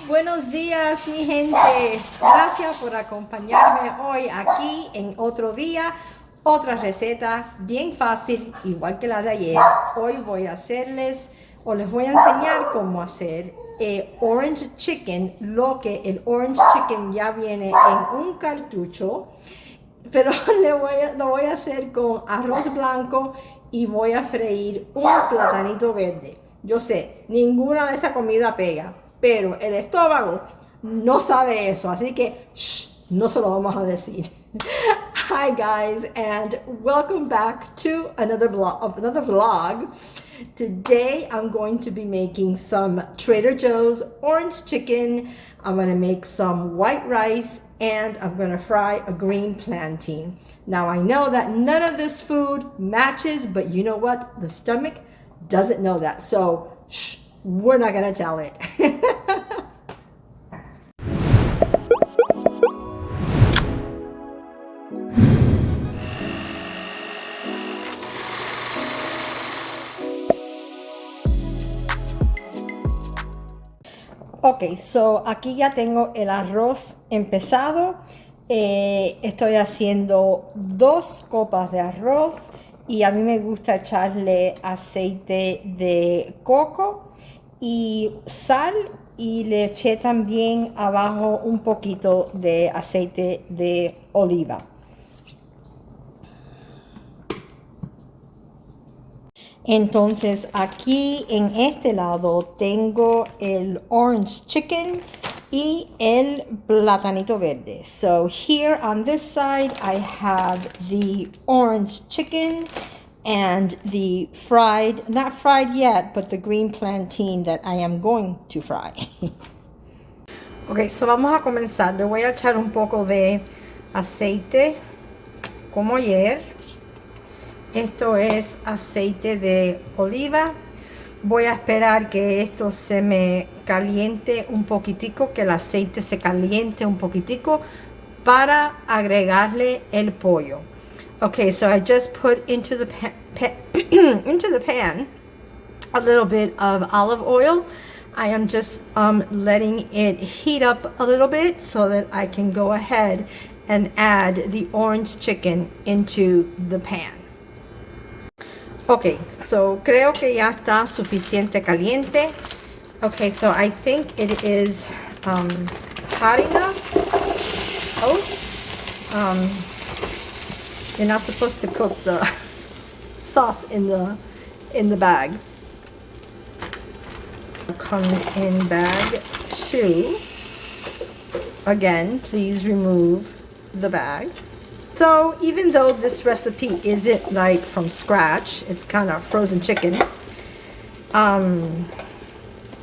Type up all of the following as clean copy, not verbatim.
Buenos días, mi gente. Gracias por acompañarme hoy aquí en otro día, otra receta bien fácil, igual que la de ayer. Hoy voy a hacerles o les voy a enseñar cómo hacer orange chicken, lo que el orange chicken ya viene en un cartucho, pero lo voy a hacer con arroz blanco y voy a freír un platanito verde. Yo sé, ninguna de esta comida pega, pero el estómago no sabe eso, así que no se lo vamos a decir. Hi guys, and welcome back to another vlog. Today I'm going to be making some Trader Joe's orange chicken. I'm going to make some white rice and I'm going to fry a green plantain. Now I know that none of this food matches, but you know what? The stomach doesn't know that. So we're not going to tell it. Ok, so aquí ya tengo el arroz empezado. Estoy haciendo 2 copas de arroz y a mí me gusta echarle aceite de coco y sal, y le eché también abajo un poquito de aceite de oliva. Entonces aquí en este lado tengo el orange chicken y el platanito verde. So here on this side I have the orange chicken and the fried, not fried yet, but the green plantain that I am going to fry. Ok, so vamos a comenzar. Le voy a echar un poco de aceite como ayer. Esto es aceite de oliva. Voy a esperar que esto se me caliente un poquitico, que el aceite se caliente un poquitico para agregarle el pollo. Okay, so I just put into the pan a little bit of olive oil. I am just letting it heat up a little bit so that I can go ahead and add the orange chicken into the pan. Ok, so creo que ya está suficiente caliente. Ok, so I think it is hot enough. You're not supposed to cook the sauce in the bag. It comes in bag 2. Again, please remove the bag. So even though this recipe isn't like from scratch, it's kind of frozen chicken,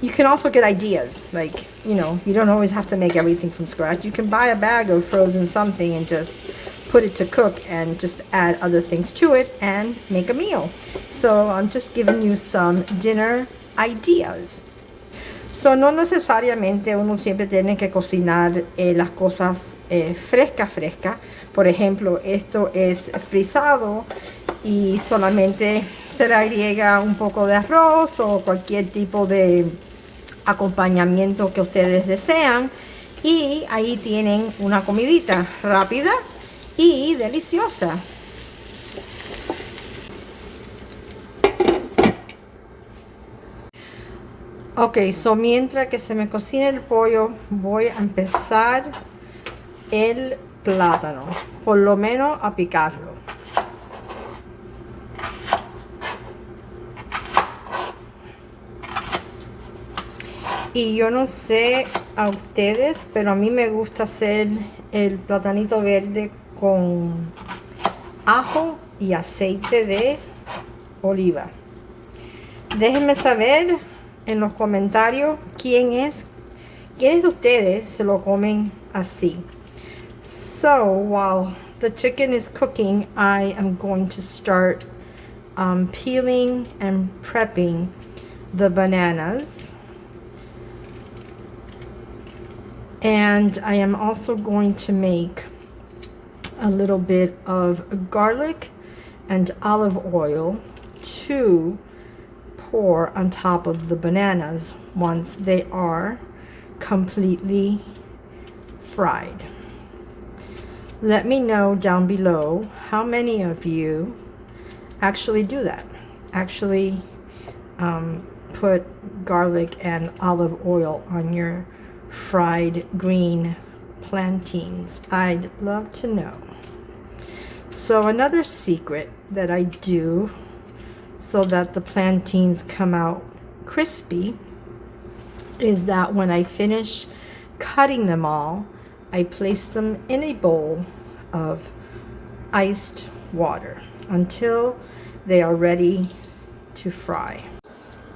you can also get ideas. Like, you know, you don't always have to make everything from scratch. You can buy a bag of frozen something and just put it to cook and just add other things to it and make a meal. So I'm just giving you some dinner ideas. So no necesariamente uno siempre tiene que cocinar las cosas fresca. Por ejemplo, esto es frisado y solamente se le agrega un poco de arroz o cualquier tipo de acompañamiento que ustedes desean. Y ahí tienen una comidita rápida y deliciosa. Ok, so mientras que se me cocina el pollo, voy a empezar el plátano, por lo menos a picarlo. Y yo no sé a ustedes, pero a mí me gusta hacer el platanito verde con ajo y aceite de oliva. Déjenme saber en los comentarios quiénes de ustedes se lo comen así. So while the chicken is cooking, I am going to start peeling and prepping the bananas. And I am also going to make a little bit of garlic and olive oil to pour on top of the bananas once they are completely fried. Let me know down below how many of you actually do that. Actually put garlic and olive oil on your fried green plantains. I'd love to know. So another secret that I do so that the plantains come out crispy is that when I finish cutting them all, I place them in a bowl of iced water until they are ready to fry.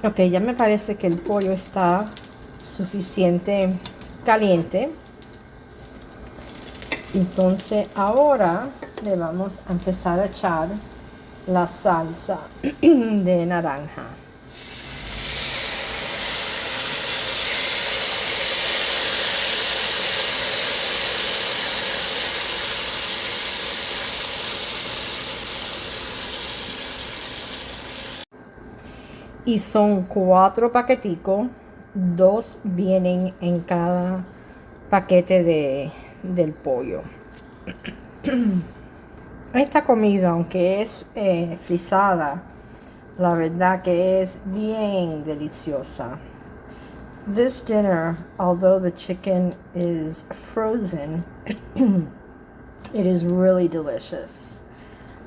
Ok, ya me parece que el pollo está suficiente caliente. Entonces ahora le vamos a empezar a echar la salsa de naranja. Y son 4 paqueticos, 2 vienen en cada paquete del pollo. Esta comida, aunque es frisada, la verdad que es bien deliciosa. This dinner, although the chicken is frozen, it is really delicious.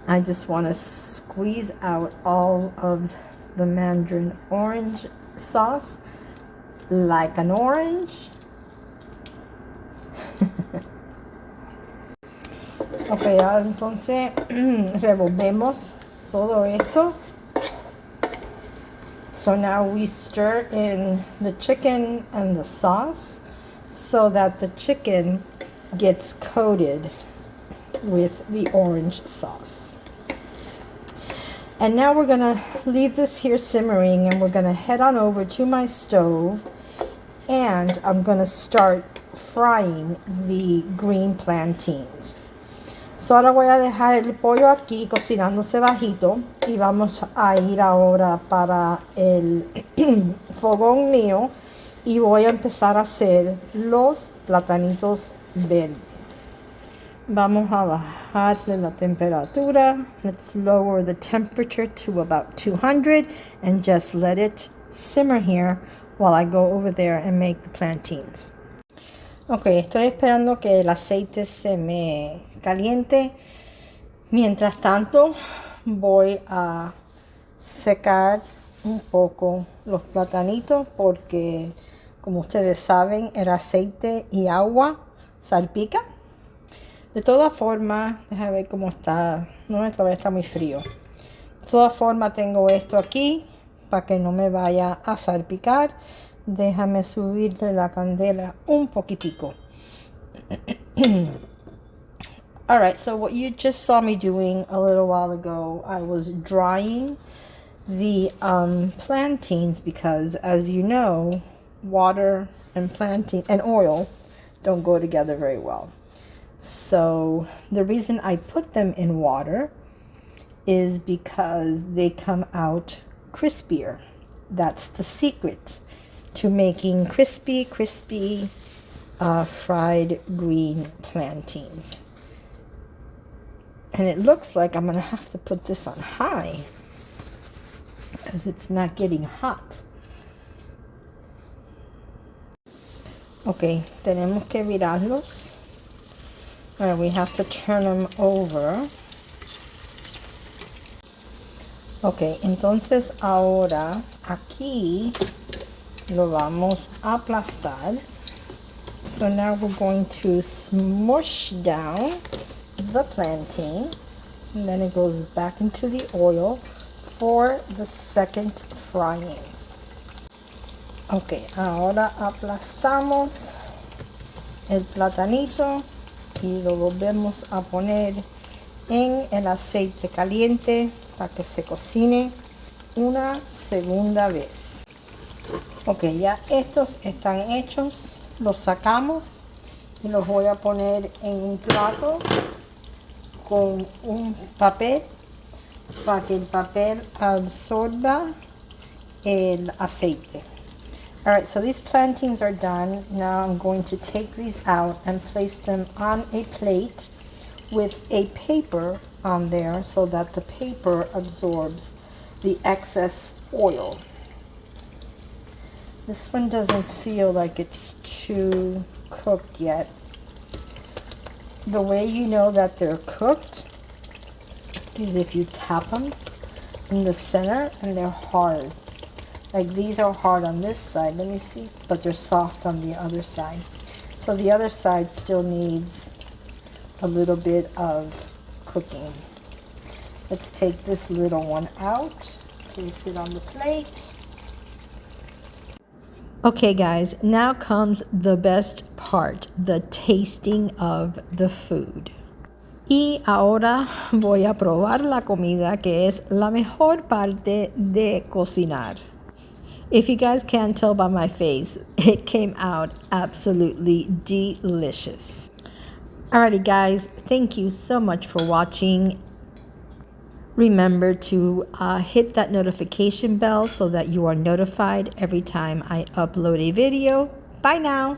I just want to squeeze out all of the mandarin orange sauce like an orange. Ok, ahora entonces revolvemos todo esto. So now we stir in the chicken and the sauce so that the chicken gets coated with the orange sauce. And now we're gonna leave this here simmering, and we're gonna head on over to my stove, and I'm gonna start frying the green plantains. So ahora voy a dejar el pollo aquí cocinándose bajito y vamos a ir ahora para el fogón mío y voy a empezar a hacer los platanitos verdes. Vamos a bajarle la temperatura. Let's lower the temperature to about 200 and just let it simmer here while I go over there and make the plantains. Ok, estoy esperando que el aceite se me caliente. Mientras tanto, voy a secar un poco los platanitos porque, como ustedes saben, el aceite y agua salpica. De todas formas, déjame ver cómo está. No, todavía está muy frío. De todas formas, tengo esto aquí para que no me vaya a salpicar. Déjame subirle la candela un poquitico. All right, so what you just saw me doing a little while ago, I was drying the plantains because, as you know, water and plantain and oil don't go together very well. So the reason I put them in water is because they come out crispier. That's the secret to making crispy fried green plantains. And it looks like I'm gonna have to put this on high because it's not getting hot. Okay, tenemos que virarlos. We have to turn them over. Ok, entonces ahora aquí lo vamos a aplastar. So now we're going to smush down the plantain, and then it goes back into the oil for the second frying. Ok, ahora aplastamos el platanito y lo volvemos a poner en el aceite caliente para que se cocine una segunda vez. Ok, ya estos están hechos, los sacamos y los voy a poner en un plato con un papel para que el papel absorba el aceite. All right, so these plantains are done. Now I'm going to take these out and place them on a plate with a paper on there so that the paper absorbs the excess oil. This one doesn't feel like it's too cooked yet. The way you know that they're cooked is if you tap them in the center and they're hard. Like these are hard on this side, let me see, but they're soft on the other side. So the other side still needs a little bit of cooking. Let's take this little one out, place it on the plate. Okay guys, now comes the best part, the tasting of the food. Y ahora voy a probar la comida, que es la mejor parte de cocinar. If you guys can't tell by my face, it came out absolutely delicious. Alrighty guys, thank you so much for watching. Remember to hit that notification bell so that you are notified every time I upload a video. Bye now.